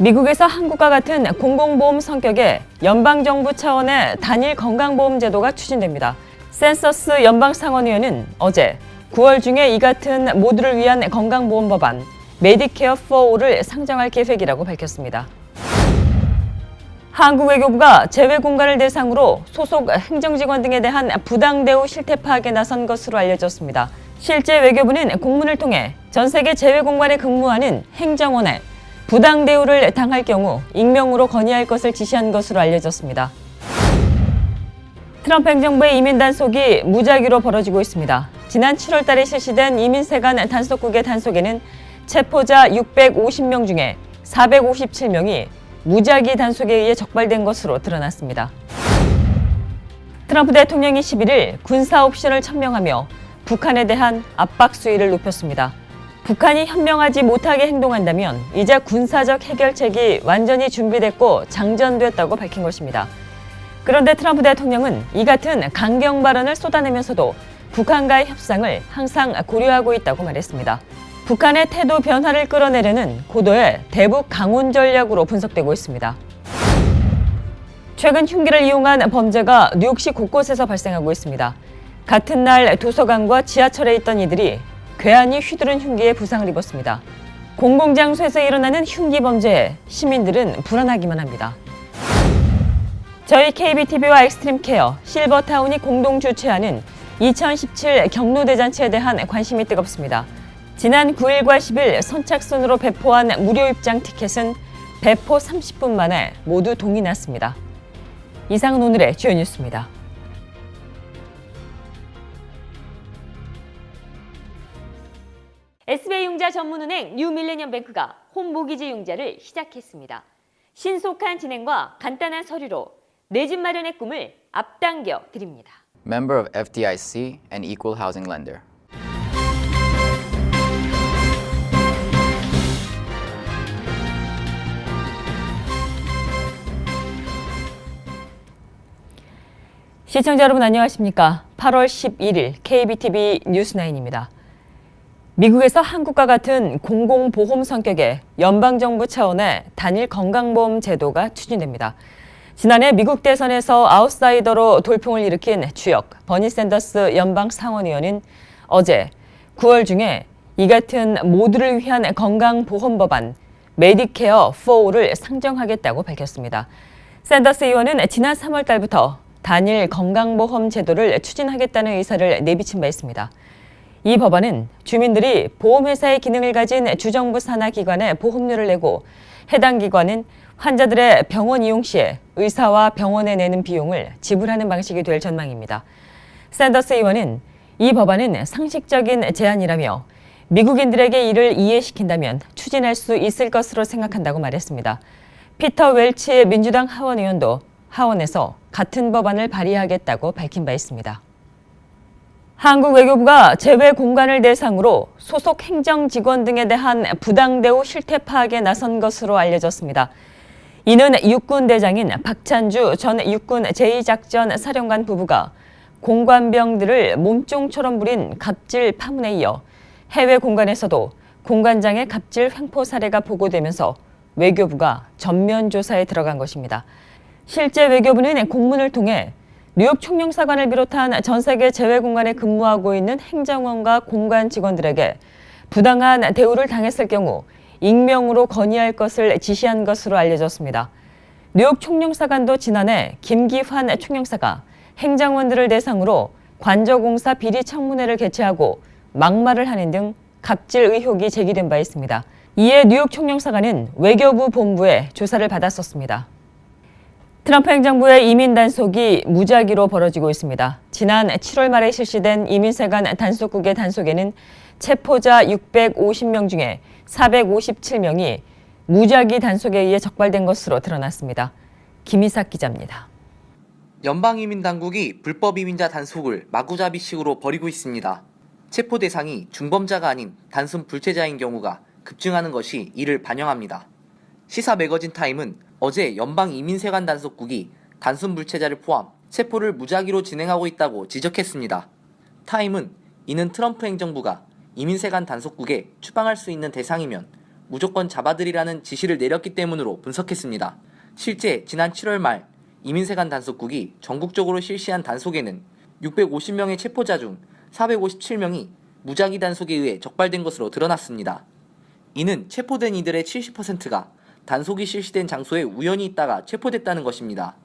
미국에서 한국과 같은 공공보험 성격의 연방정부 차원의 단일 건강보험 제도가 추진됩니다. 센서스 연방상원의원은 어제 9월 중에 이 같은 모두를 위한 건강보험 법안 메디케어 for All을 상정할 계획이라고 밝혔습니다. 한국 외교부가 재외 공간을 대상으로 소속 행정직원 등에 대한 부당 대우 실태 파악에 나선 것으로 알려졌습니다. 실제 외교부는 공문을 통해 전 세계 재외 공간에 근무하는 행정원에 부당 대우를 당할 경우 익명으로 건의할 것을 지시한 것으로 알려졌습니다. 트럼프 행정부의 이민 단속이 무작위로 벌어지고 있습니다. 지난 7월 달에 실시된 이민 세관 단속국의 단속에는 체포자 650명 중에 457명이 무작위 단속에 의해 적발된 것으로 드러났습니다. 트럼프 대통령이 11일 군사 옵션을 천명하며 북한에 대한 압박 수위를 높였습니다. 북한이 현명하지 못하게 행동한다면 이제 군사적 해결책이 완전히 준비됐고 장전됐다고 밝힌 것입니다. 그런데 트럼프 대통령은 이 같은 강경 발언을 쏟아내면서도 북한과의 협상을 항상 고려하고 있다고 말했습니다. 북한의 태도 변화를 끌어내려는 고도의 대북 강훈 전략으로 분석되고 있습니다. 최근 흉기를 이용한 범죄가 뉴욕시 곳곳에서 발생하고 있습니다. 같은 날 도서관과 지하철에 있던 이들이 괴한이 휘두른 흉기에 부상을 입었습니다. 공공장소에서 일어나는 흉기 범죄에 시민들은 불안하기만 합니다. 저희 KBTV와 엑스트림케어, 실버타운이 공동 주최하는 2017 경로대잔치에 대한 관심이 뜨겁습니다. 지난 9일과 10일 선착순으로 배포한 무료 입장 티켓은 배포 30분 만에 모두 동이 났습니다. 이상은 오늘의 주요 뉴스입니다. SBI융자 전문은행 뉴밀레니엄뱅크가 홈모기지 융자를 시작했습니다. 신속한 진행과 간단한 서류로 내 집 마련의 꿈을 앞당겨 드립니다. Member of FDIC and Equal Housing Lender. 시청자 여러분 안녕하십니까? 8월 11일 KBTV 뉴스9입니다. 미국에서 한국과 같은 공공보험 성격의 연방정부 차원의 단일 건강보험 제도가 추진됩니다. 지난해 미국 대선에서 아웃사이더로 돌풍을 일으킨 주역 버니 샌더스 연방상원의원은 어제 9월 중에 이 같은 모두를 위한 건강보험 법안 메디케어 for All을 상정하겠다고 밝혔습니다. 샌더스 의원은 지난 3월 달부터 단일 건강보험 제도를 추진하겠다는 의사를 내비친 바 있습니다. 이 법안은 주민들이 보험회사의 기능을 가진 주정부 산하 기관에 보험료를 내고 해당 기관은 환자들의 병원 이용 시에 의사와 병원에 내는 비용을 지불하는 방식이 될 전망입니다. 샌더스 의원은 이 법안은 상식적인 제안이라며 미국인들에게 이를 이해시킨다면 추진할 수 있을 것으로 생각한다고 말했습니다. 피터 웰치 민주당 하원 의원도 하원에서 같은 법안을 발의하겠다고 밝힌 바 있습니다. 한국 외교부가 재외 공간을 대상으로 소속 행정직원 등에 대한 부당 대우 실태 파악에 나선 것으로 알려졌습니다. 이는 육군 대장인 박찬주 전 육군 제2작전 사령관 부부가 공관병들을 몸종처럼 부린 갑질 파문에 이어 해외 공간에서도 공관장의 갑질 횡포 사례가 보고되면서 외교부가 전면 조사에 들어간 것입니다. 실제 외교부는 공문을 통해 뉴욕 총영사관을 비롯한 전 세계 재외 공간에 근무하고 있는 행정원과 공관 직원들에게 부당한 대우를 당했을 경우 익명으로 건의할 것을 지시한 것으로 알려졌습니다. 뉴욕 총영사관도 지난해 김기환 총영사가 행정원들을 대상으로 관저공사 비리 청문회를 개최하고 막말을 하는 등 갑질 의혹이 제기된 바 있습니다. 이에 뉴욕 총영사관은 외교부 본부에 조사를 받았었습니다. 트럼프 행정부의 이민 단속이 무작위로 벌어지고 있습니다. 지난 7월 말에 실시된 이민세관 단속국의 단속에는 체포자 650명 중에 457명이 무작위 단속에 의해 적발된 것으로 드러났습니다. 김희삭 기자입니다. 연방이민당국이 불법 이민자 단속을 마구잡이식으로 벌이고 있습니다. 체포 대상이 중범자가 아닌 단순 불체자인 경우가 급증하는 것이 이를 반영합니다. 시사 매거진 타임은 어제 연방이민세관 단속국이 단순 불체자를 포함 체포를 무작위로 진행하고 있다고 지적했습니다. 타임은 이는 트럼프 행정부가 이민세관 단속국에 추방할 수 있는 대상이면 무조건 잡아들이라는 지시를 내렸기 때문으로 분석했습니다. 실제 지난 7월 말 이민세관 단속국이 전국적으로 실시한 단속에는 650명의 체포자 중 457명이 무작위 단속에 의해 적발된 것으로 드러났습니다. 이는 체포된 이들의 70%가 단속이 실시된 장소에 우연히 있다가 체포됐다는 것입니다.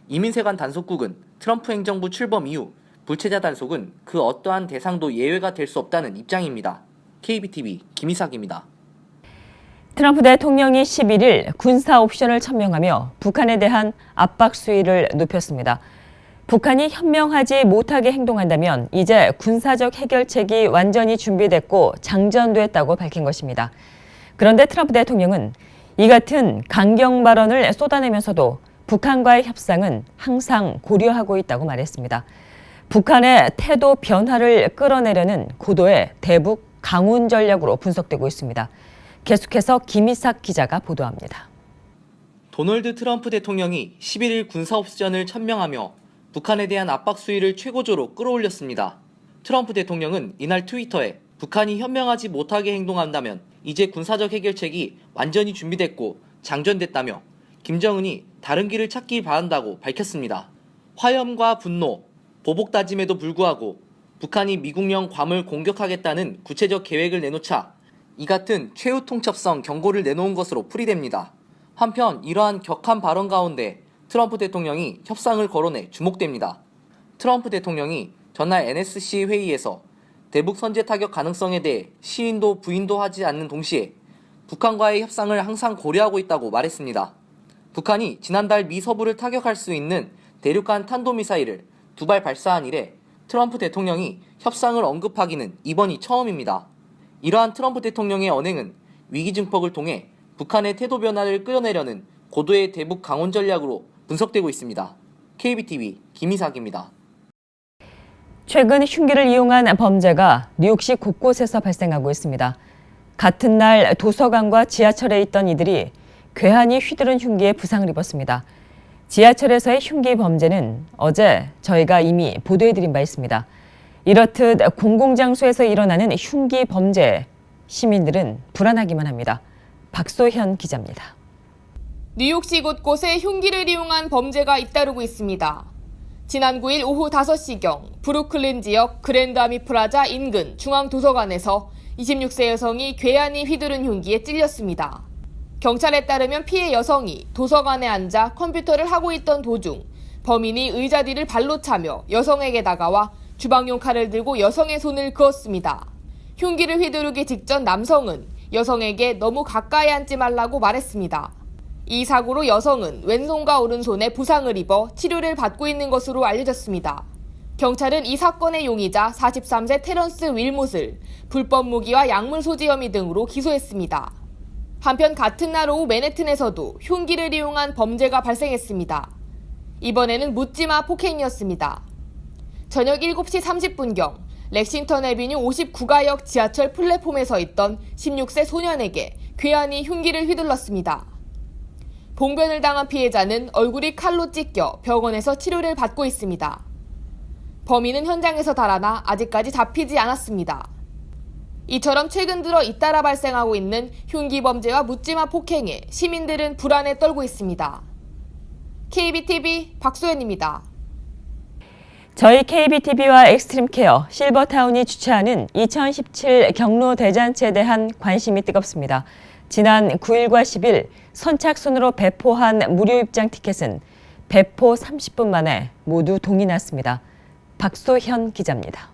이민세관 단속국은 트럼프 행정부 출범 이후 불체자 단속은 그 어떠한 대상도 예외가 될 수 없다는 입장입니다. KBTV 김희삭입니다. 트럼프 대통령이 11일 군사 옵션을 천명하며 북한에 대한 압박 수위를 높였습니다. 북한이 현명하지 못하게 행동한다면 이제 군사적 해결책이 완전히 준비됐고 장전됐다고 밝힌 것입니다. 그런데 트럼프 대통령은 이 같은 강경 발언을 쏟아내면서도 북한과의 협상은 항상 고려하고 있다고 말했습니다. 북한의 태도 변화를 끌어내려는 고도의 대북 강운 전략으로 분석되고 있습니다. 계속해서 김희삭 기자가 보도합니다. 도널드 트럼프 대통령이 11일 군사 옵션을 천명하며 북한에 대한 압박 수위를 최고조로 끌어올렸습니다. 트럼프 대통령은 이날 트위터에 북한이 현명하지 못하게 행동한다면 이제 군사적 해결책이 완전히 준비됐고 장전됐다며 김정은이 다른 길을 찾길 바란다고 밝혔습니다. 화염과 분노, 보복 다짐에도 불구하고 북한이 미국령 괌을 공격하겠다는 구체적 계획을 내놓자 이 같은 최후 통첩성 경고를 내놓은 것으로 풀이됩니다. 한편 이러한 격한 발언 가운데 트럼프 대통령이 협상을 거론해 주목됩니다. 트럼프 대통령이 전날 NSC 회의에서 대북 선제 타격 가능성에 대해 시인도 부인도 하지 않는 동시에 북한과의 협상을 항상 고려하고 있다고 말했습니다. 북한이 지난달 미 서부를 타격할 수 있는 대륙간 탄도미사일을 2발 발사한 이래 트럼프 대통령이 협상을 언급하기는 이번이 처음입니다. 이러한 트럼프 대통령의 언행은 위기 증폭을 통해 북한의 태도 변화를 끌어내려는 고도의 대북 강원 전략으로 분석되고 있습니다. KBTV 김희삭입니다. 최근 흉기를 이용한 범죄가 뉴욕시 곳곳에서 발생하고 있습니다. 같은 날 도서관과 지하철에 있던 이들이 괴한이 휘두른 흉기에 부상을 입었습니다. 지하철에서의 흉기 범죄는 어제 저희가 이미 보도해드린 바 있습니다. 이렇듯 공공장소에서 일어나는 흉기 범죄에 시민들은 불안하기만 합니다. 박소현 기자입니다. 뉴욕시 곳곳에 흉기를 이용한 범죄가 잇따르고 있습니다. 지난 9일 오후 5시경 브루클린 지역 그랜드 아미 프라자 인근 중앙도서관에서 26세 여성이 괴한이 휘두른 흉기에 찔렸습니다. 경찰에 따르면 피해 여성이 도서관에 앉아 컴퓨터를 하고 있던 도중 범인이 의자 뒤를 발로 차며 여성에게 다가와 주방용 칼을 들고 여성의 손을 그었습니다. 흉기를 휘두르기 직전 남성은 여성에게 너무 가까이 앉지 말라고 말했습니다. 이 사고로 여성은 왼손과 오른손에 부상을 입어 치료를 받고 있는 것으로 알려졌습니다. 경찰은 이 사건의 용의자 43세 테런스 윌못을 불법 무기와 약물 소지 혐의 등으로 기소했습니다. 한편 같은 날 오후 맨해튼에서도 흉기를 이용한 범죄가 발생했습니다. 이번에는 묻지마 폭행이었습니다. 저녁 7시 30분경 렉싱턴 애비뉴 59가역 지하철 플랫폼에 서 있던 16세 소년에게 괴한이 흉기를 휘둘렀습니다. 봉변을 당한 피해자는 얼굴이 칼로 찢겨 병원에서 치료를 받고 있습니다. 범인은 현장에서 달아나 아직까지 잡히지 않았습니다. 이처럼 최근 들어 잇따라 발생하고 있는 흉기 범죄와 묻지마 폭행에 시민들은 불안에 떨고 있습니다. KBTV 박소연입니다. 저희 KBTV와 엑스트림케어, 실버타운이 주최하는 2017 경로 대잔치에 대한 관심이 뜨겁습니다. 지난 9일과 10일 선착순으로 배포한 무료 입장 티켓은 배포 30분 만에 모두 동이 났습니다. 박소현 기자입니다.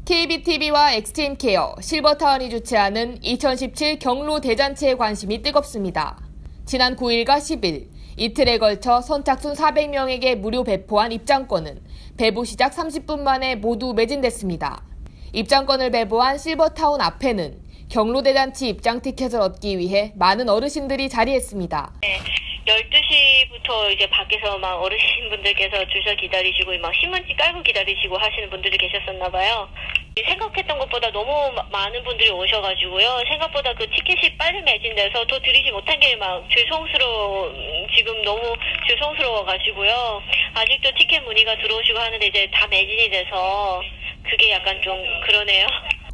KBTV와 엑스트림케어, 실버타운이 주최하는 2017 경로 대잔치에 관심이 뜨겁습니다. 지난 9일과 10일 이틀에 걸쳐 선착순 400명에게 무료 배포한 입장권은 배부 시작 30분 만에 모두 매진됐습니다. 입장권을 배부한 실버타운 앞에는 경로대잔치 입장 티켓을 얻기 위해 많은 어르신들이 자리했습니다. 네, 12시부터 이제 밖에서 막 어르신분들께서 줄 서 기다리시고 막 신문지 깔고 기다리시고 하시는 분들이 계셨었나 봐요. 생각했던 것보다 너무 많은 분들이 오셔가지고요. 생각보다 그 티켓이 빨리 매진돼서 더 드리지 못한 게 막 지금 너무 죄송스러워가지고요. 아직도 티켓 문의가 들어오시고 하는데 이제 다 매진이 돼서 그게 약간 좀 그러네요.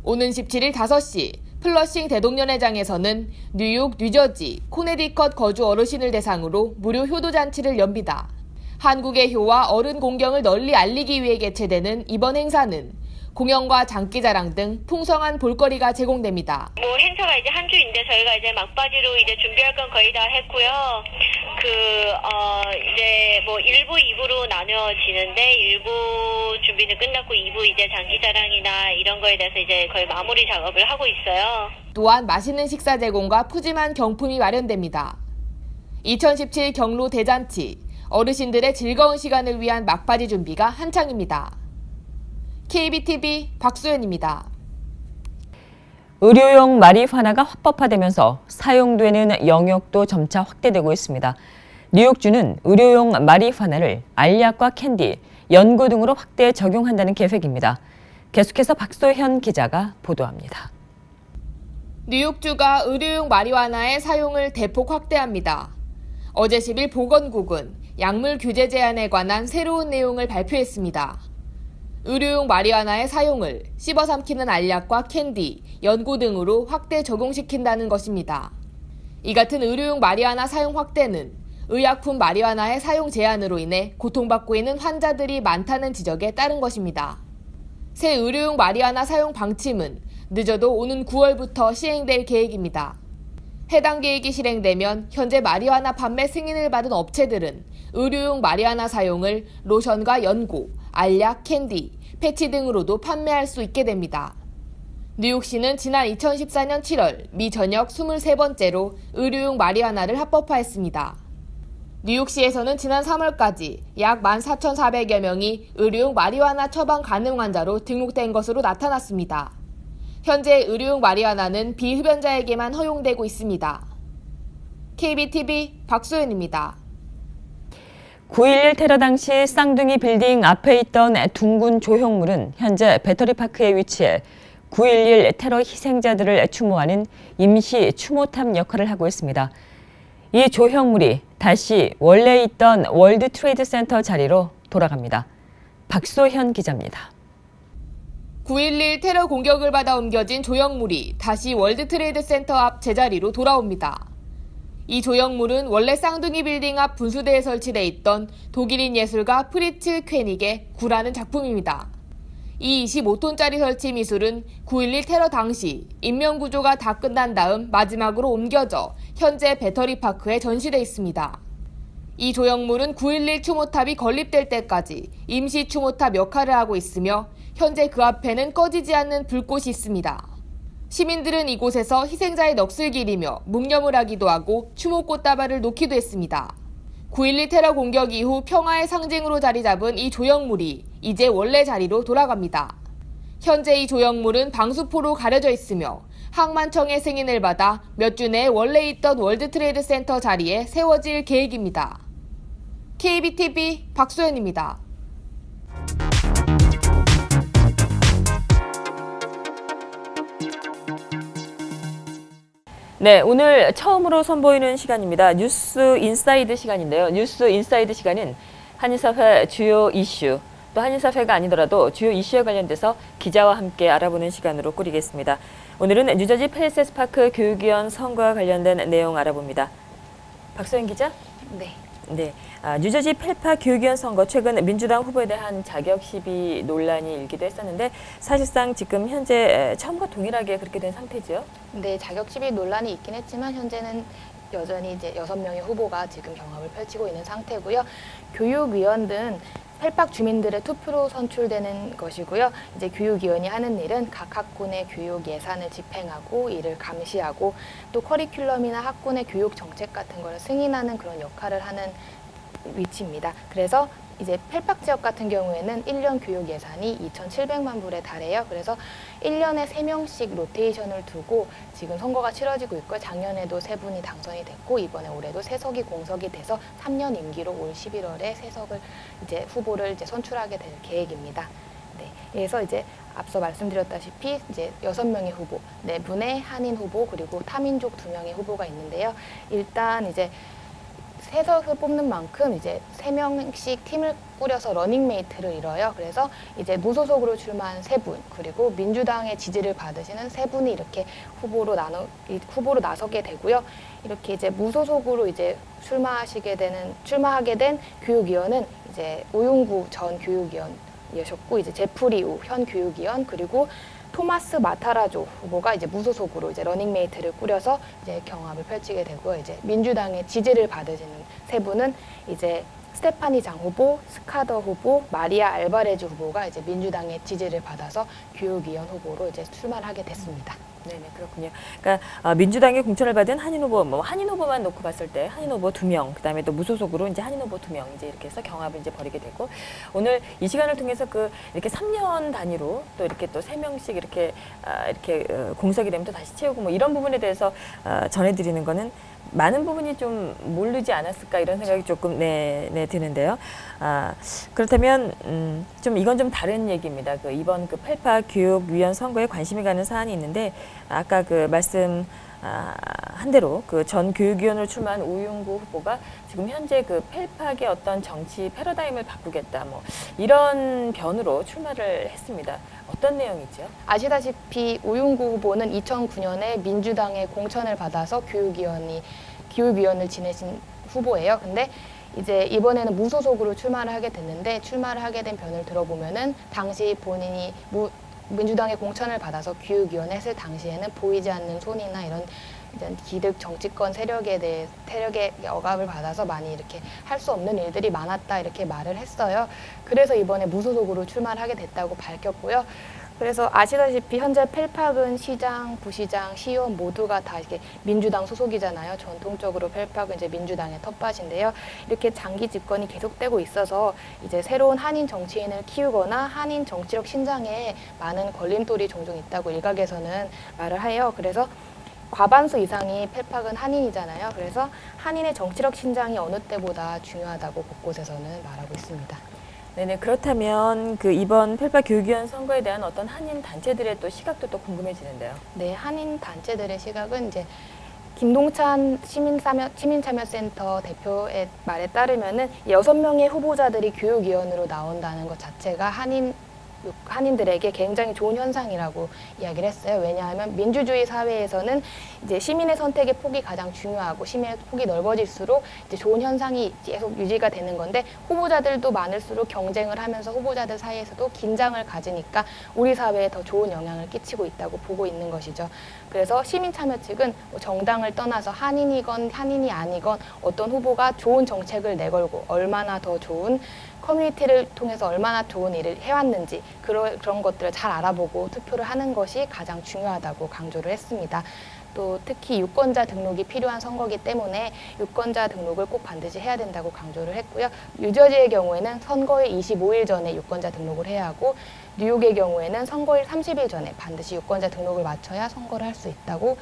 오는 17일 5시 플러싱 대동연회장에서는 뉴욕, 뉴저지, 코네디컷 거주 어르신을 대상으로 무료 효도잔치를 엽니다. 한국의 효와 어른 공경을 널리 알리기 위해 개최되는 이번 행사는 공연과 장기자랑 등 풍성한 볼거리가 제공됩니다. 행사가 이제 한 주인데 저희가 이제 막바지로 이제 준비할 건 거의 다 했고요. 이제 1부, 2부로 나뉘어지는데 1부 준비는 끝났고 2부 이제 장기자랑이나 이런 거에 대해서 이제 거의 마무리 작업을 하고 있어요. 또한 맛있는 식사 제공과 푸짐한 경품이 마련됩니다. 2017 경로 대잔치, 어르신들의 즐거운 시간을 위한 막바지 준비가 한창입니다. KBTV 박소연입니다. 의료용 마리화나가 합법화되면서 사용되는 영역도 점차 확대되고 있습니다. 뉴욕주는 의료용 마리화나를 알약과 캔디, 연고 등으로 확대 적용한다는 계획입니다. 계속해서 박소현 기자가 보도합니다. 뉴욕주가 의료용 마리화나의 사용을 대폭 확대합니다. 어제 10일 보건국은 약물 규제 제한에 관한 새로운 내용을 발표했습니다. 의료용 마리화나의 사용을 씹어 삼키는 알약과 캔디, 연고 등으로 확대 적용시킨다는 것입니다. 이 같은 의료용 마리화나 사용 확대는 의약품 마리화나의 사용 제한으로 인해 고통받고 있는 환자들이 많다는 지적에 따른 것입니다. 새 의료용 마리화나 사용 방침은 늦어도 오는 9월부터 시행될 계획입니다. 해당 계획이 실행되면 현재 마리화나 판매 승인을 받은 업체들은 의료용 마리화나 사용을 로션과 연고, 알약, 캔디, 패치 등으로도 판매할 수 있게 됩니다. 뉴욕시는 지난 2014년 7월 미전역 23번째로 의료용 마리화나를 합법화했습니다. 뉴욕시에서는 지난 3월까지 약 14,400여 명이 의료용 마리화나 처방 가능 환자로 등록된 것으로 나타났습니다. 현재 의료용 마리화나는 비흡연자에게만 허용되고 있습니다. KBTV 박소연입니다. 9.11 테러 당시 쌍둥이 빌딩 앞에 있던 둥근 조형물은 현재 배터리파크에 위치해 9.11 테러 희생자들을 추모하는 임시 추모탑 역할을 하고 있습니다. 이 조형물이 다시 원래 있던 월드 트레이드 센터 자리로 돌아갑니다. 박소현 기자입니다. 9.11 테러 공격을 받아 옮겨진 조형물이 다시 월드 트레이드 센터 앞 제자리로 돌아옵니다. 이 조형물은 원래 쌍둥이 빌딩 앞 분수대에 설치돼 있던 독일인 예술가 프리츠 퀘닉의 구라는 작품입니다. 이 25톤짜리 설치 미술은 9.11 테러 당시 인명구조가 다 끝난 다음 마지막으로 옮겨져 현재 배터리파크에 전시돼 있습니다. 이 조형물은 9.11 추모탑이 건립될 때까지 임시 추모탑 역할을 하고 있으며 현재 그 앞에는 꺼지지 않는 불꽃이 있습니다. 시민들은 이곳에서 희생자의 넋을 기리며 묵념을 하기도 하고 추모 꽃다발을 놓기도 했습니다. 9.12 테러 공격 이후 평화의 상징으로 자리 잡은 이 조형물이 이제 원래 자리로 돌아갑니다. 현재 이 조형물은 방수포로 가려져 있으며 항만청의 승인을 받아 몇 주 내에 원래 있던 월드 트레이드 센터 자리에 세워질 계획입니다. KBTV 박소연입니다. 네, 오늘 처음으로 선보이는 시간입니다. 뉴스 인사이드 시간인데요. 뉴스 인사이드 시간은 한인사회 주요 이슈, 또 한인사회가 아니더라도 주요 이슈에 관련돼서 기자와 함께 알아보는 시간으로 꾸리겠습니다. 오늘은 뉴저지 팰리세스 파크 교육위원 선거와 관련된 내용 알아봅니다. 박소연 기자? 네. 뉴저지 팰파 교육위원 선거 최근 민주당 후보에 대한 자격 시비 논란이 일기도 했었는데 사실상 지금 현재 처음과 동일하게 그렇게 된 상태죠? 네, 자격 시비 논란이 있긴 했지만 현재는 여전히 이제 6명의 후보가 지금 경합을 펼치고 있는 상태고요. 교육위원들은 팰팍 주민들의 투표로 선출되는 것이고요. 이제 교육위원이 하는 일은 각 학군의 교육 예산을 집행하고 이를 감시하고 또 커리큘럼이나 학군의 교육 정책 같은 거를 승인하는 그런 역할을 하는 위치입니다. 그래서 이제 팰팍 지역 같은 경우에는 1년 교육 예산이 2,700만 불에 달해요. 그래서 1년에 3명씩 로테이션을 두고 지금 선거가 치러지고 있고요. 작년에도 3분이 당선이 됐고 이번에 올해도 3석이 공석이 돼서 3년 임기로 올 11월에 3석을 이제 후보를 이제 선출하게 될 계획입니다. 네, 그래서 이제 앞서 말씀드렸다시피 이제 6명의 후보, 4분의 한인 후보 그리고 타민족 2명의 후보가 있는데요. 일단 이제 세석을 뽑는 만큼 이제 3명씩 팀을 꾸려서 러닝메이트를 이뤄요. 그래서 이제 무소속으로 출마한 3분, 그리고 민주당의 지지를 받으시는 3분이 이렇게 후보로 나서게 되고요. 이렇게 이제 무소속으로 이제 출마하게 된 교육위원은 이제 오윤구 전 교육위원이셨고, 이제 제프리 우 현 교육위원, 그리고 토마스 마타라조 후보가 이제 무소속으로 이제 러닝메이트를 꾸려서 이제 경합을 펼치게 되고요. 이제 민주당의 지지를 받으시는 3분은 이제 스테파니 장 후보, 스카더 후보, 마리아 알바레즈 후보가 이제 민주당의 지지를 받아서 교육위원 후보로 이제 출마를 하게 됐습니다. 네네, 그렇군요. 그러니까 민주당의 공천을 받은 한인 후보, 한인 후보만 놓고 봤을 때 한인 후보 2명, 그다음에 또 무소속으로 이제 한인 후보 2명 이제 이렇게 해서 경합을 이제 벌이게 되고, 오늘 이 시간을 통해서 이렇게 3년 단위로 또 이렇게 또 3명씩 이렇게 공석이 되면 또 다시 채우고 뭐 이런 부분에 대해서 전해드리는 거는 많은 부분이 좀 모르지 않았을까 이런 생각이 조금 드는데요. 그렇다면 좀 이건 좀 다른 얘기입니다. 이번 펠파 교육위원 선거에 관심이 가는 사안이 있는데, 아까 말씀 한 대로 전 교육위원으로 출마한 오윤구 후보가 지금 현재 펠팍의 어떤 정치 패러다임을 바꾸겠다, 뭐 이런 변으로 출마를 했습니다. 어떤 내용이죠? 아시다시피 오윤구 후보는 2009년에 민주당의 공천을 받아서 교육위원을 지내신 후보예요. 근데 이제 이번에는 무소속으로 출마를 하게 됐는데, 출마를 하게 된 변을 들어보면은 당시 본인이 민주당의 공천을 받아서 교육위원 했을 당시에는 보이지 않는 손이나 이런 기득 정치권 세력의 억압을 받아서 많이 이렇게 할 수 없는 일들이 많았다, 이렇게 말을 했어요. 그래서 이번에 무소속으로 출마를 하게 됐다고 밝혔고요. 그래서 아시다시피 현재 펠팍은 시장, 부시장, 시의원 모두가 다 이렇게 민주당 소속이잖아요. 전통적으로 펠팍은 이제 민주당의 텃밭인데요. 이렇게 장기 집권이 계속되고 있어서 이제 새로운 한인 정치인을 키우거나 한인 정치력 신장에 많은 걸림돌이 종종 있다고 일각에서는 말을 해요. 그래서 과반수 이상이 펠팍은 한인이잖아요. 그래서 한인의 정치력 신장이 어느 때보다 중요하다고 곳곳에서는 말하고 있습니다. 네네, 그렇다면 이번 펠파 교육위원 선거에 대한 어떤 한인 단체들의 또 시각도 또 궁금해지는데요. 네, 한인 단체들의 시각은 이제 김동찬 시민참여센터 대표의 말에 따르면은 6명의 후보자들이 교육위원으로 나온다는 것 자체가 한인들에게 굉장히 좋은 현상이라고 이야기를 했어요. 왜냐하면 민주주의 사회에서는 이제 시민의 선택의 폭이 가장 중요하고, 시민의 폭이 넓어질수록 이제 좋은 현상이 계속 유지가 되는 건데, 후보자들도 많을수록 경쟁을 하면서 후보자들 사이에서도 긴장을 가지니까 우리 사회에 더 좋은 영향을 끼치고 있다고 보고 있는 것이죠. 그래서 시민참여 측은 정당을 떠나서 한인이건 한인이 아니건 어떤 후보가 좋은 정책을 내걸고 얼마나 더 좋은 커뮤니티를 통해서 얼마나 좋은 일을 해왔는지 그런 것들을 잘 알아보고 투표를 하는 것이 가장 중요하다고 강조를 했습니다. 또 특히 유권자 등록이 필요한 선거기 때문에 유권자 등록을 꼭 반드시 해야 된다고 강조를 했고요. 뉴저지의 경우에는 선거일 25일 전에 유권자 등록을 해야 하고, 뉴욕의 경우에는 선거일 30일 전에 반드시 유권자 등록을 마쳐야 선거를 할 수 있다고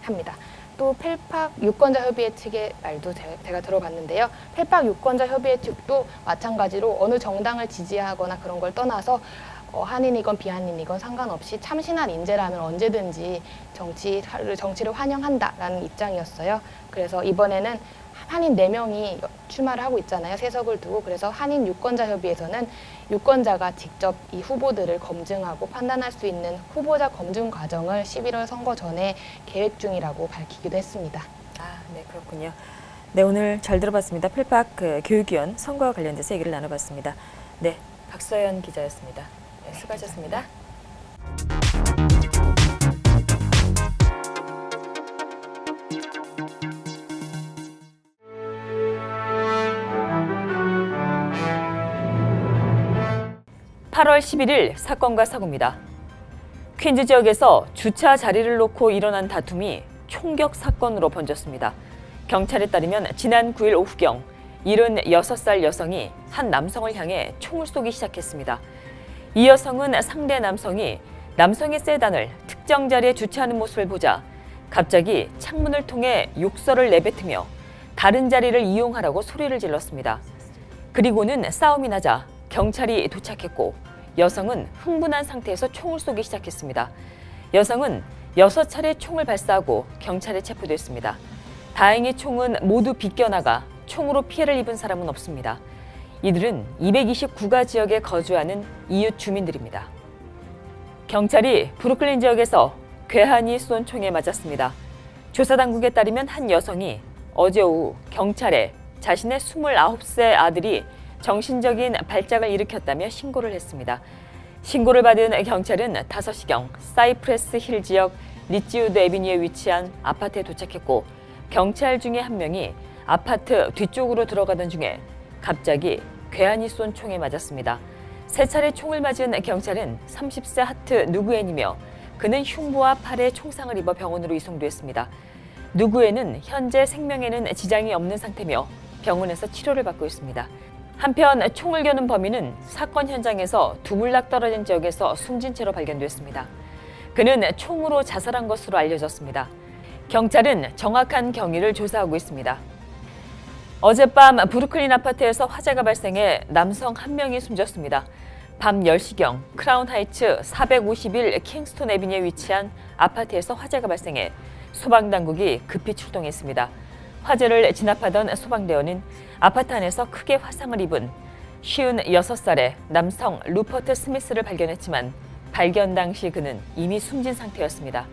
합니다. 또 펠팍 유권자협의회 측의 말도 제가 들어봤는데요. 펠팍 유권자협의회 측도 마찬가지로 어느 정당을 지지하거나 그런 걸 떠나서 한인이건 비한인이건 상관없이 참신한 인재라면 언제든지 정치를 환영한다라는 입장이었어요. 그래서 이번에는 한인 4명이 출마를 하고 있잖아요. 세석을 두고. 그래서 한인 유권자협의회에서는 유권자가 직접 이 후보들을 검증하고 판단할 수 있는 후보자 검증 과정을 11월 선거 전에 계획 중이라고 밝히기도 했습니다. 네, 그렇군요. 네, 오늘 잘 들어봤습니다. 펠팍 교육위원 선거와 관련돼서 얘기를 나눠봤습니다. 네, 박서연 기자였습니다. 네, 수고하셨습니다. (8월 11일) 사건과 사고입니다. 퀸즈 지역에서 주차 자리를 놓고 일어난 다툼이 총격 사건으로 번졌습니다. 경찰에 따르면 지난 9일 오후경 76살 여성이 한 남성을 향해 총을 쏘기 시작했습니다. 이 여성은 상대 남성이 남성의 세단을 특정 자리에 주차하는 모습을 보자 갑자기 창문을 통해 욕설을 내뱉으며 다른 자리를 이용하라고 소리를 질렀습니다. 그리고는 싸움이 나자 경찰이 도착했고, 여성은 흥분한 상태에서 총을 쏘기 시작했습니다. 여성은 6차례 총을 발사하고 경찰에 체포됐습니다. 다행히 총은 모두 비껴나가 총으로 피해를 입은 사람은 없습니다. 이들은 229가 지역에 거주하는 이웃 주민들입니다. 경찰이 브루클린 지역에서 괴한이 쏜 총에 맞았습니다. 조사 당국에 따르면 한 여성이 어제 오후 경찰에 자신의 29세 아들이 정신적인 발작을 일으켰다며 신고를 했습니다. 신고를 받은 경찰은 5시경 사이프레스 힐 지역 리치우드 애비뉴에 위치한 아파트에 도착했고 경찰 중에 한 명이 아파트 뒤쪽으로 들어가던 중에 갑자기 괴한이 쏜 총에 맞았습니다. 3차례 총을 맞은 경찰은 30세 하트 누구엔이며 그는 흉부와 팔에 총상을 입어 병원으로 이송됐습니다. 누구엔은 현재 생명에는 지장이 없는 상태며 병원에서 치료를 받고 있습니다. 한편 총을 겨눈 범인은 사건 현장에서 두블락 떨어진 지역에서 숨진 채로 발견됐습니다. 그는 총으로 자살한 것으로 알려졌습니다. 경찰은 정확한 경위를 조사하고 있습니다. 어젯밤 브루클린 아파트에서 화재가 발생해 남성 한 명이 숨졌습니다. 밤 10시경 크라운 하이츠 451 킹스톤 애비뉴에 위치한 아파트에서 화재가 발생해 소방당국이 급히 출동했습니다. 화재를 진압하던 소방대원은 아파트 안에서 크게 화상을 입은 56살의 남성 루퍼트 스미스를 발견했지만 발견 당시 그는 이미 숨진 상태였습니다.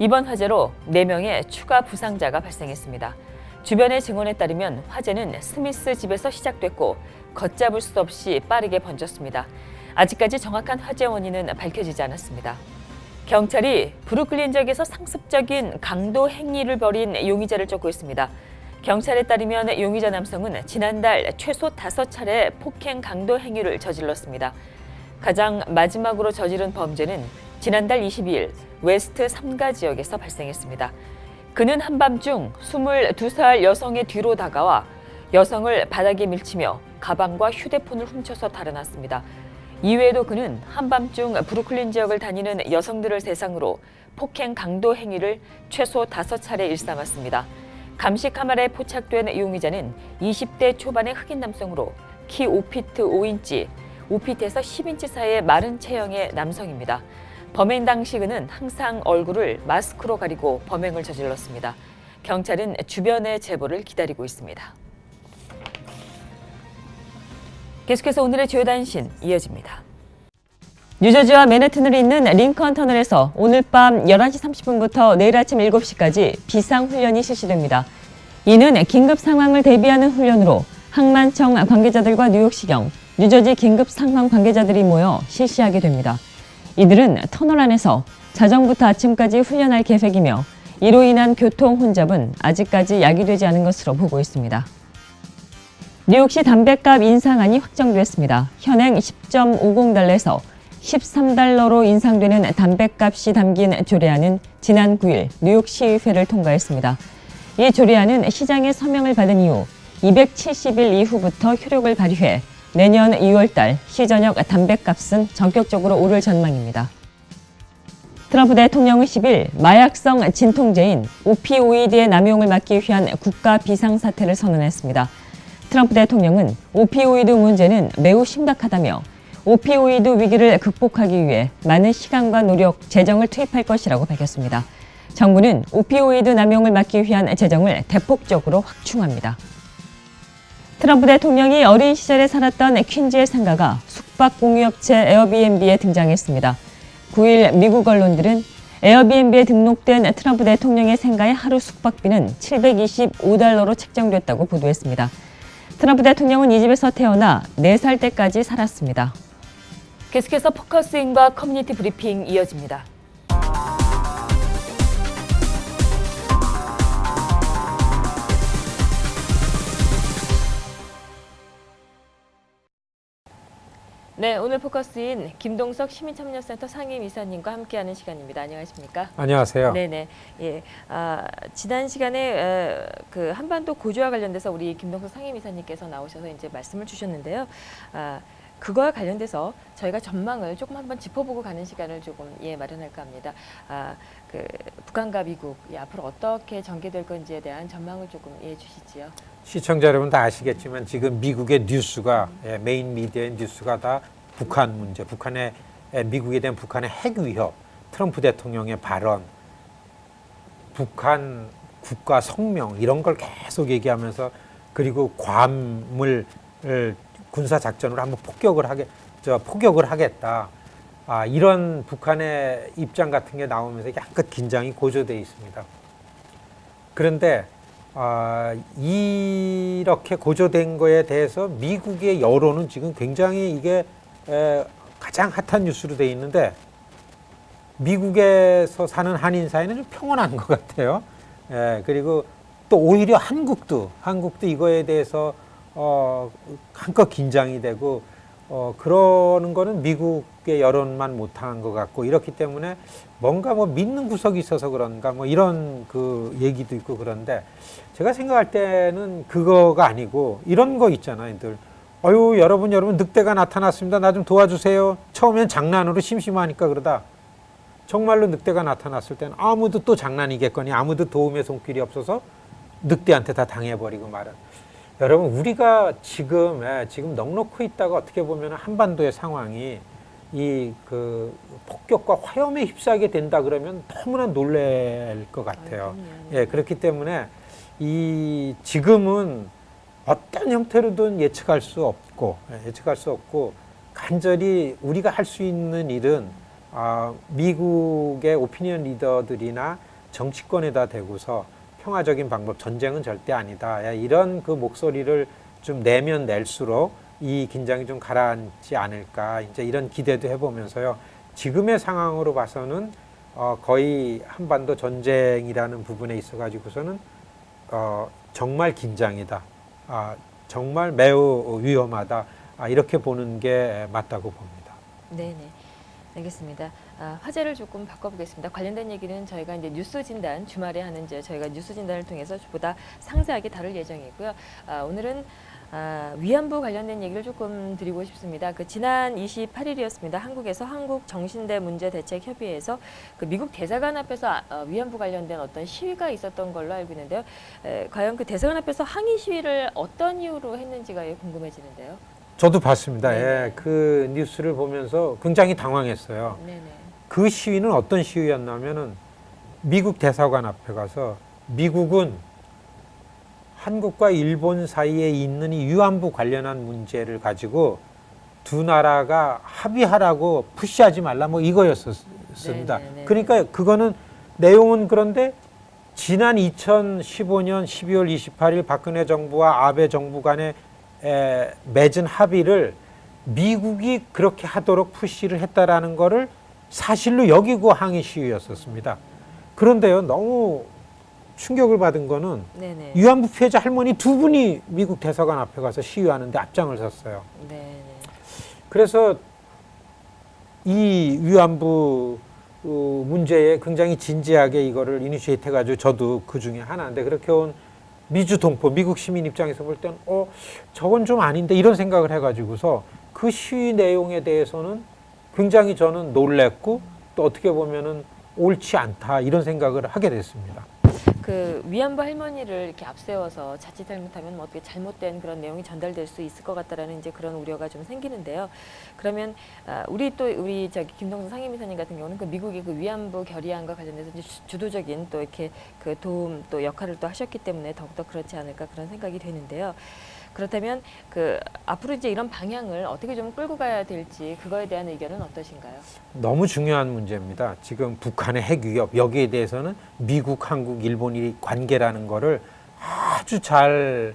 이번 화재로 4명의 추가 부상자가 발생했습니다. 주변의 증언에 따르면 화재는 스미스 집에서 시작됐고 걷잡을 수 없이 빠르게 번졌습니다. 아직까지 정확한 화재 원인은 밝혀지지 않았습니다. 경찰이 브루클린 지역에서 상습적인 강도 행위를 벌인 용의자를 쫓고 있습니다. 경찰에 따르면 용의자 남성은 지난달 최소 5차례 폭행 강도 행위를 저질렀습니다. 가장 마지막으로 저지른 범죄는 지난달 22일 웨스트 3가 지역에서 발생했습니다. 그는 한밤중 22살 여성의 뒤로 다가와 여성을 바닥에 밀치며 가방과 휴대폰을 훔쳐서 달아났습니다. 이외에도 그는 한밤중 브루클린 지역을 다니는 여성들을 대상으로 폭행 강도 행위를 최소 5차례 일삼았습니다. 감시 카메라에 포착된 용의자는 20대 초반의 흑인 남성으로 키 5피트 5인치, 5피트에서 10인치 사이의 마른 체형의 남성입니다. 범행 당시 그는 항상 얼굴을 마스크로 가리고 범행을 저질렀습니다. 경찰은 주변의 제보를 기다리고 있습니다. 계속해서 오늘의 주요 단신 이어집니다. 뉴저지와 맨해튼을 잇는 링컨 터널에서 오늘 밤 11시 30분부터 내일 아침 7시까지 비상훈련이 실시됩니다. 이는 긴급 상황을 대비하는 훈련으로 항만청 관계자들과 뉴욕시경, 뉴저지 긴급 상황 관계자들이 모여 실시하게 됩니다. 이들은 터널 안에서 자정부터 아침까지 훈련할 계획이며 이로 인한 교통 혼잡은 아직까지 야기되지 않은 것으로 보고 있습니다. 뉴욕시 담뱃값 인상안이 확정됐습니다. 현행 10.50달러에서 13달러로 인상되는 담뱃값이 담긴 조례안은 지난 9일 뉴욕시의회를 통과했습니다. 이 조례안은 시장의 서명을 받은 이후 270일 이후부터 효력을 발휘해 내년 2월 달 시저녁 담뱃값은 전격적으로 오를 전망입니다. 트럼프 대통령은 10일 마약성 진통제인 오피오이드의 남용을 막기 위한 국가 비상사태를 선언했습니다. 트럼프 대통령은 오피오이드 문제는 매우 심각하다며 오피오이드 위기를 극복하기 위해 많은 시간과 노력, 재정을 투입할 것이라고 밝혔습니다. 정부는 오피오이드 남용을 막기 위한 재정을 대폭적으로 확충합니다. 트럼프 대통령이 어린 시절에 살았던 퀸즈의 상가가 숙박 공유업체 에어비앤비에 등장했습니다. 9일 미국 언론들은 에어비앤비에 등록된 트럼프 대통령의 상가의 하루 숙박비는 $725로 책정됐다고 보도했습니다. 트럼프 대통령은 이 집에서 태어나 4살 때까지 살았습니다. 계속해서 포커스인과 커뮤니티 브리핑 이어집니다. 네, 오늘 포커스인 김동석 시민참여센터 상임이사님과 함께하는 시간입니다. 안녕하십니까? 안녕하세요. 네네. 예, 지난 시간에 그 한반도 고조와 관련돼서 우리 김동석 상임이사님께서 나오셔서 이제 말씀을 주셨는데요. 그거와 관련돼서 저희가 전망을 조금 한번 짚어보고 가는 시간을 조금 마련할까 합니다. 그 북한과 미국 앞으로 어떻게 전개될 건지에 대한 전망을 조금 주시지요. 시청자 여러분 다 아시겠지만 지금 미국의 뉴스가 메인 미디어의 뉴스가 다 북한 문제, 미국에 대한 북한의 핵 위협, 트럼프 대통령의 발언, 북한 국가 성명 이런 걸 계속 얘기하면서 그리고 괌을 군사 작전으로 한번 포격을 하겠다. 이런 북한의 입장 같은 게 나오면서 약간 긴장이 고조돼 있습니다. 그런데 이렇게 고조된 거에 대해서 미국의 여론은 지금 굉장히 이게 가장 핫한 뉴스로 돼 있는데 미국에서 사는 한인 사이는 좀 평온한 것 같아요. 그리고 또 오히려 한국도 이거에 대해서 한껏 긴장이 되고 그러는 거는 미국의 여론만 못한 것 같고 이렇기 때문에 뭔가 뭐 믿는 구석이 있어서 그런가 뭐 이런 그 얘기도 있고 그런데 제가 생각할 때는 그거가 아니고 이런 거 있잖아요. 아유 여러분 늑대가 나타났습니다. 나 좀 도와주세요. 처음엔 장난으로 심심하니까 그러다 정말로 늑대가 나타났을 때는 아무도 또 장난이겠거니 아무도 도움의 손길이 없어서 늑대한테 다 당해버리고 말은. 여러분 우리가 지금 넋놓고 있다가 어떻게 보면 한반도의 상황이 이 그 폭격과 화염에 휩싸게 된다 그러면 너무나 놀랄 것 같아요. 그렇기 때문에 이 지금은 어떤 형태로든 예측할 수 없고 간절히 우리가 할 수 있는 일은 미국의 오피니언 리더들이나 정치권에다 대고서 평화적인 방법, 전쟁은 절대 아니다. 이런 그 목소리를 좀 내면 낼수록 이 긴장이 좀 가라앉지 않을까. 이제 이런 기대도 해보면서요. 지금의 상황으로 봐서는 거의 한반도 전쟁이라는 부분에 있어가지고서는 정말 긴장이다. 정말 매우 위험하다. 이렇게 보는 게 맞다고 봅니다. 네네. 알겠습니다. 화제를 조금 바꿔보겠습니다. 관련된 얘기는 저희가 이제 뉴스 진단 주말에 하는 저희가 뉴스 진단을 통해서 보다 상세하게 다룰 예정이고요. 오늘은 위안부 관련된 얘기를 조금 드리고 싶습니다. 지난 28일이었습니다. 한국에서 한국정신대문제대책협의회에서 미국 대사관 앞에서 위안부 관련된 어떤 시위가 있었던 걸로 알고 있는데요. 과연 그 대사관 앞에서 항의 시위를 어떤 이유로 했는지가 궁금해지는데요. 저도 봤습니다. 그 뉴스를 보면서 굉장히 당황했어요. 네네. 그 시위는 어떤 시위였냐면은 미국 대사관 앞에 가서 미국은 한국과 일본 사이에 있는 이 위안부 관련한 문제를 가지고 두 나라가 합의하라고 푸시하지 말라 뭐 이거였었습니다. 네네네. 그러니까 그거는 내용은 그런데 지난 2015년 12월 28일 박근혜 정부와 아베 정부 간에 맺은 합의를 미국이 그렇게 하도록 푸시를 했다라는 거를 사실로 여기고 항의 시위였었습니다. 그런데요, 너무 충격을 받은 거는 네네. 위안부 피해자 할머니 두 분이 미국 대사관 앞에 가서 시위하는데 앞장을 섰어요. 네네. 그래서 이 위안부 문제에 굉장히 진지하게 이거를 이니시에이트 해가지고 저도 그 중에 하나인데 그렇게 온 미주 동포, 미국 시민 입장에서 볼 때는 저건 좀 아닌데 이런 생각을 해가지고서 그 시위 내용에 대해서는 굉장히 저는 놀랬고 또 어떻게 보면은 옳지 않다 이런 생각을 하게 됐습니다. 위안부 할머니를 이렇게 앞세워서 자칫 잘못하면 뭐 어떻게 잘못된 그런 내용이 전달될 수 있을 것 같다라는 이제 그런 우려가 좀 생기는데요. 그러면 우리 김동수 상임이사님 같은 경우는 미국의 위안부 결의안과 관련해서 이제 주도적인 또 이렇게 도움 또 역할을 또 하셨기 때문에 더욱더 그렇지 않을까 그런 생각이 되는데요. 그렇다면 앞으로 이제 이런 방향을 어떻게 좀 끌고 가야 될지 그거에 대한 의견은 어떠신가요? 너무 중요한 문제입니다. 지금 북한의 핵 위협 여기에 대해서는 미국, 한국, 일본이 관계라는 거를 아주 잘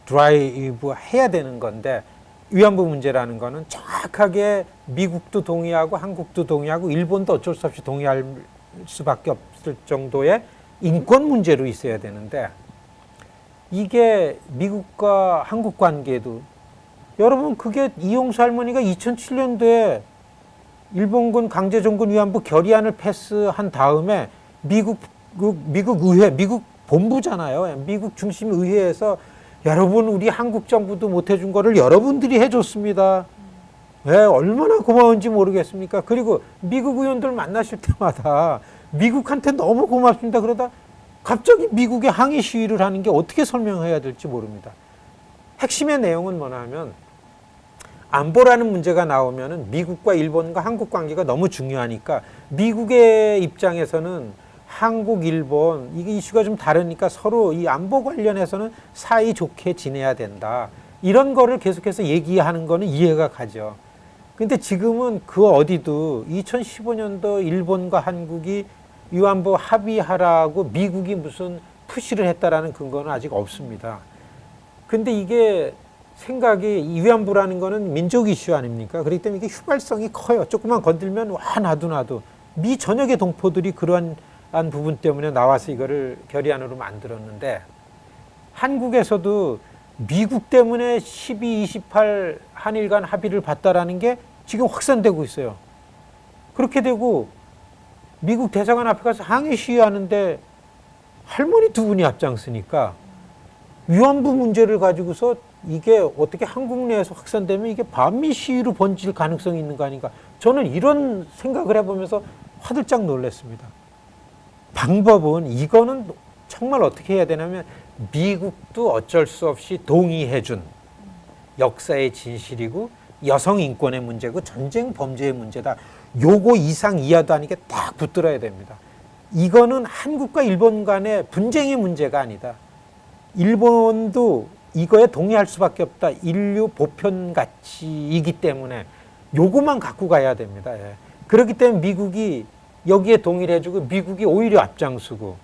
드라이브 해야 되는 건데 위안부 문제라는 거는 정확하게 미국도 동의하고 한국도 동의하고 일본도 어쩔 수 없이 동의할 수밖에 없을 정도의 인권 문제로 있어야 되는데 이게 미국과 한국 관계도 여러분 그게 이용수 할머니가 2007년도에 일본군 강제종군 위안부 결의안을 패스한 다음에 미국 의회, 미국 본부잖아요. 미국 중심 의회에서 여러분 우리 한국 정부도 못 해준 거를 여러분들이 해줬습니다. 얼마나 고마운지 모르겠습니까? 그리고 미국 의원들 만나실 때마다 미국한테 너무 고맙습니다. 그러다 갑자기 미국의 항의 시위를 하는 게 어떻게 설명해야 될지 모릅니다. 핵심의 내용은 뭐냐면 안보라는 문제가 나오면은 미국과 일본과 한국 관계가 너무 중요하니까 미국의 입장에서는 한국, 일본 이게 이슈가 좀 다르니까 서로 이 안보 관련해서는 사이 좋게 지내야 된다. 이런 거를 계속해서 얘기하는 거는 이해가 가죠. 근데 지금은 그 어디도 2015년도 일본과 한국이 위안부 합의하라고 미국이 무슨 푸시를 했다라는 근거는 아직 없습니다. 근데 이게 생각이 이 위안부라는 거는 민족 이슈 아닙니까? 그렇기 때문에 이게 휘발성이 커요. 조금만 건들면 와 나도 미 전역의 동포들이 그러한 부분 때문에 나와서 이거를 결의안으로 만들었는데 한국에서도 미국 때문에 12, 28 한일 간 합의를 봤다라는 게 지금 확산되고 있어요. 그렇게 되고 미국 대사관 앞에 가서 항의 시위하는데 할머니 두 분이 앞장서니까 위안부 문제를 가지고서 이게 어떻게 한국 내에서 확산되면 이게 반미 시위로 번질 가능성이 있는 거 아닌가. 저는 이런 생각을 해보면서 화들짝 놀랐습니다. 방법은 이거는 정말 어떻게 해야 되냐면 미국도 어쩔 수 없이 동의해준 역사의 진실이고 여성 인권의 문제고 전쟁 범죄의 문제다. 요거 이상 이하도 아니게 딱 붙들어야 됩니다. 이거는 한국과 일본 간의 분쟁의 문제가 아니다. 일본도 이거에 동의할 수밖에 없다. 인류 보편 가치이기 때문에 요거만 갖고 가야 됩니다. 예. 그렇기 때문에 미국이 여기에 동의를 해주고 미국이 오히려 앞장서고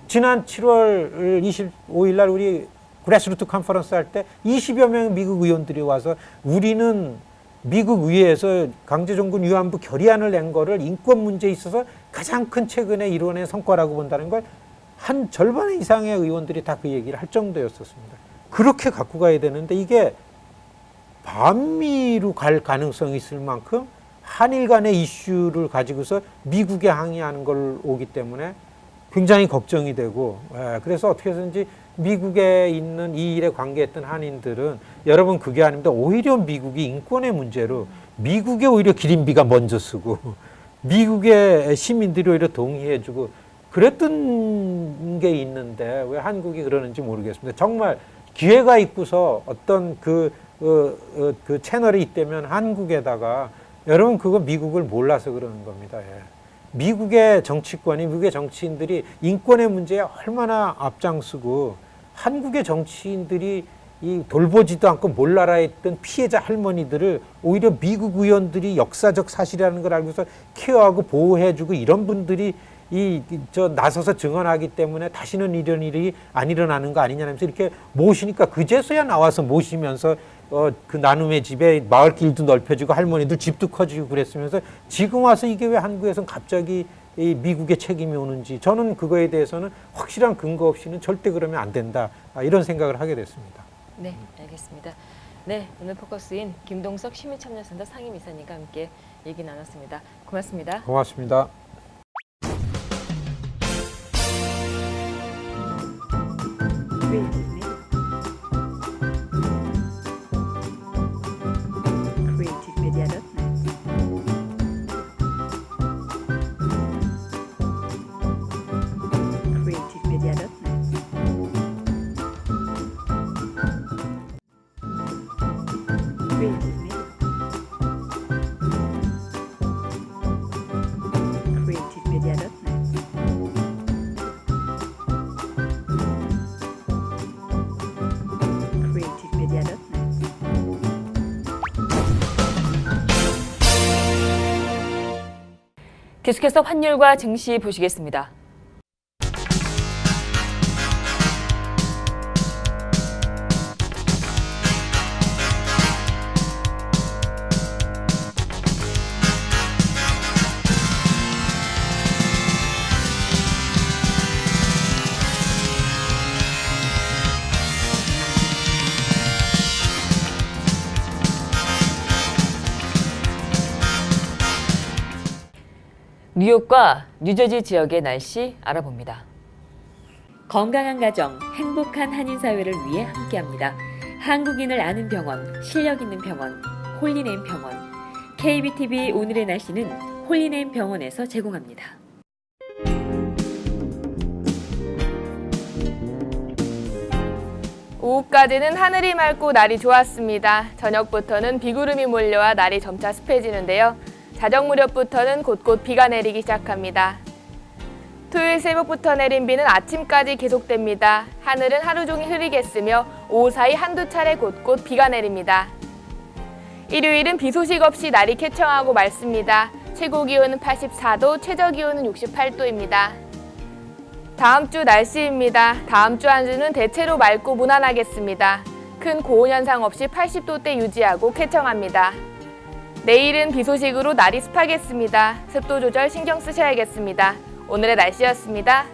지난 7월 25일 날 우리 그래스루트 컨퍼런스 할 때 20여 명의 미국 의원들이 와서 우리는 미국 의회에서 강제종군 위안부 결의안을 낸 거를 인권 문제에 있어서 가장 큰 최근에 이뤄낸 성과라고 본다는 걸 한 절반 이상의 의원들이 다 그 얘기를 할 정도였었습니다. 그렇게 갖고 가야 되는데 이게 반미로 갈 가능성이 있을 만큼 한일 간의 이슈를 가지고서 미국에 항의하는 걸 오기 때문에 굉장히 걱정이 되고 그래서 어떻게 해서든지 미국에 있는 이 일에 관계했던 한인들은 여러분 그게 아닙니다. 오히려 미국이 인권의 문제로 미국에 오히려 기린비가 먼저 쓰고 미국의 시민들이 오히려 동의해주고 그랬던 게 있는데 왜 한국이 그러는지 모르겠습니다. 정말 기회가 있고서 어떤 그 채널이 있다면 한국에다가 여러분 그거 미국을 몰라서 그러는 겁니다. 예. 미국의 정치권이 미국의 정치인들이 인권의 문제에 얼마나 앞장서고 한국의 정치인들이 이 돌보지도 않고 몰라라 했던 피해자 할머니들을 오히려 미국 의원들이 역사적 사실이라는 걸 알고서 케어하고 보호해주고 이런 분들이 나서서 증언하기 때문에 다시는 이런 일이 안 일어나는 거 아니냐면서 이렇게 모시니까 그제서야 나와서 모시면서 그 나눔의 집에 마을길도 넓혀지고 할머니들 집도 커지고 그랬으면서 지금 와서 이게 왜 한국에선 갑자기 이 미국의 책임이 오는지 저는 그거에 대해서는 확실한 근거 없이는 절대 그러면 안 된다. 이런 생각을 하게 됐습니다. 네, 알겠습니다. 네, 오늘 포커스인 김동석 시민참여센터 상임이사님과 함께 얘기 나눴습니다. 고맙습니다. 고맙습니다. 계속해서 환율과 증시 보시겠습니다. 뉴욕과 뉴저지 지역의 날씨 알아봅니다. 건강한 가정, 행복한 한인 사회를 위해 함께합니다. 한국인을 아는 병원, 실력 있는 병원, 홀리네임 병원. KBTV 오늘의 날씨는 홀리네임 병원에서 제공합니다. 오후까지는 하늘이 맑고 날이 좋았습니다. 저녁부터는 비구름이 몰려와 날이 점차 습해지는데요. 자정 무렵부터는 곳곳 비가 내리기 시작합니다. 토요일 새벽부터 내린 비는 아침까지 계속됩니다. 하늘은 하루 종일 흐리겠으며 오후 사이 한두 차례 곳곳 비가 내립니다. 일요일은 비 소식 없이 날이 쾌청하고 맑습니다. 최고 기온은 84도, 최저 기온은 68도입니다. 다음 주 날씨입니다. 다음 주 한 주는 대체로 맑고 무난하겠습니다. 큰 고온 현상 없이 80도대 유지하고 쾌청합니다. 내일은 비 소식으로 날이 습하겠습니다. 습도 조절 신경 쓰셔야겠습니다. 오늘의 날씨였습니다.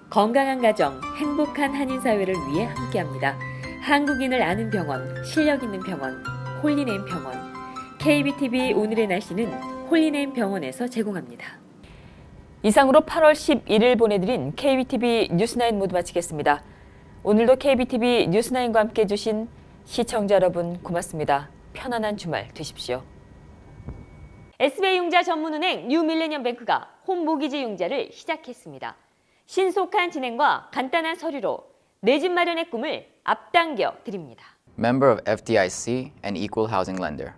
건강한 가정, 행복한 한인사회를 위해 함께합니다. 한국인을 아는 병원, 실력 있는 병원, 홀리네임 병원. KBTV 오늘의 날씨는 홀리네임 병원에서 제공합니다. 이상으로 8월 11일 보내드린 KBTV 뉴스9 모두 마치겠습니다. 오늘도 KBTV 뉴스9과 함께 해주신 시청자 여러분 고맙습니다. 편안한 주말 되십시오. SBI 융자 전문은행 뉴밀레니엄뱅크가 홈모기지 융자를 시작했습니다. 신속한 진행과 간단한 서류로 내 집 마련의 꿈을 앞당겨 드립니다. Member of FDIC and equal housing lender.